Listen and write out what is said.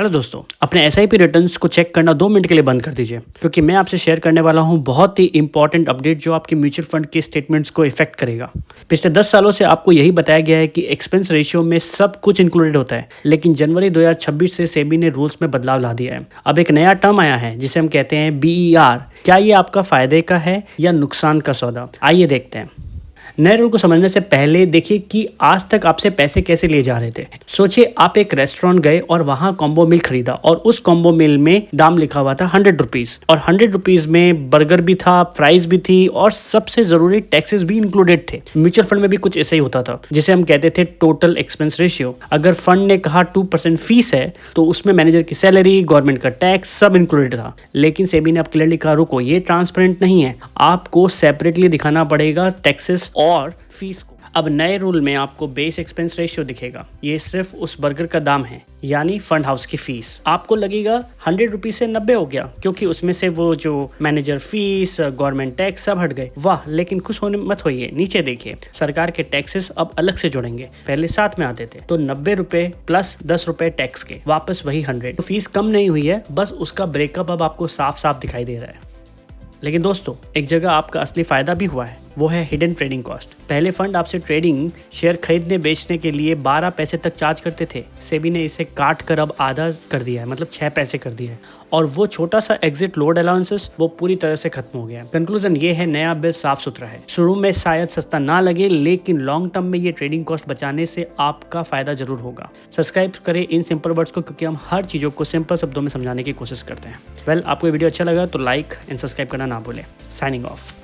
Hello दोस्तों, अपने SIP returns को चेक करना 2 मिनट के लिए बंद कर दीजिए, क्योंकि मैं आपसे शेयर करने वाला हूं बहुत ही इंपॉर्टेंट अपडेट जो आपके म्यूचुअल फंड के स्टेटमेंट्स को इफेक्ट करेगा। पिछले 10 सालों से आपको यही बताया गया है कि एक्सपेंस रेशियो में सब कुछ इंक्लूडेड होता है, लेकिन जनवरी 2026 से सेबी ने रूल्स में बदलाव ला दिया है। अब एक नया टर्म आया है जिसे हम कहते हैं BER। क्या ये आपका फायदे का है या नुकसान का सौदा? आइए देखते हैं। नए रूल को समझने से पहले देखिए कि आज तक आपसे पैसे कैसे लिए जा रहे थे। सोचिए आप एक रेस्टोरेंट गए और वहां कॉम्बो मील खरीदा और उस कॉम्बो मील में दाम लिखा हुआ था 100 रुपीज, और 100 रुपीज में बर्गर भी था, फ्राइज भी थी और सबसे जरूरी टैक्सेस भी इंक्लूडेड थे। म्यूचुअल फंड में भी कुछ ऐसा ही होता था, जिसे हम कहते थे टोटल एक्सपेंस रेशियो। अगर फंड ने कहा 2% फीस है तो उसमें मैनेजर की सैलरी, गवर्नमेंट का टैक्स सब इंक्लूडेड था। लेकिन सेबी ने अब क्लियरली कहा रुको, ये ट्रांसपेरेंट नहीं है, आपको सेपरेटली दिखाना पड़ेगा टैक्सेस और फीस को। अब नए रूल में आपको बेस एक्सपेंस रेशियो दिखेगा, ये सिर्फ उस बर्गर का दाम है, यानी फंड हाउस की फीस। आपको लगेगा 100 रुपीज से 90 हो गया, क्योंकि उसमें से वो जो मैनेजर फीस, गवर्नमेंट टैक्स सब हट गए। वाह, लेकिन खुश होने मत होइए, नीचे देखिए सरकार के टैक्सेस अब अलग से जुड़ेंगे। पहले साथ में आते थे, तो 90 रुपए प्लस 10 रुपए टैक्स के, वापस वही 100। तो फीस कम नहीं हुई है, बस उसका ब्रेकअप अब आपको साफ साफ दिखाई दे रहा है। लेकिन दोस्तों, एक जगह आपका असली फायदा भी हुआ है, वो है हिडन ट्रेडिंग कॉस्ट। पहले फंड आपसे ट्रेडिंग शेयर खरीदने बेचने के लिए 12 पैसे तक चार्ज करते थे। सेबी ने इसे काट कर अब आधा कर दिया है, मतलब 6 पैसे कर दिया है, और वो छोटा सा एग्जिट लोड अलाउंसेस वो पूरी तरह से खत्म हो गया। कंक्लूजन ये है, नया बिल साफ सुथरा है। शुरू में शायद सस्ता ना लगे, लेकिन लॉन्ग टर्म में ये ट्रेडिंग कॉस्ट बचाने से आपका फायदा जरूर होगा। सब्सक्राइब करें इन सिंपल वर्ड्स को, क्योंकि हम हर चीजों को सिंपल शब्दों में समझाने की कोशिश करते हैं। आपको ये वीडियो अच्छा लगा तो लाइक एंड सब्सक्राइब करना ना भूलें। Signing off.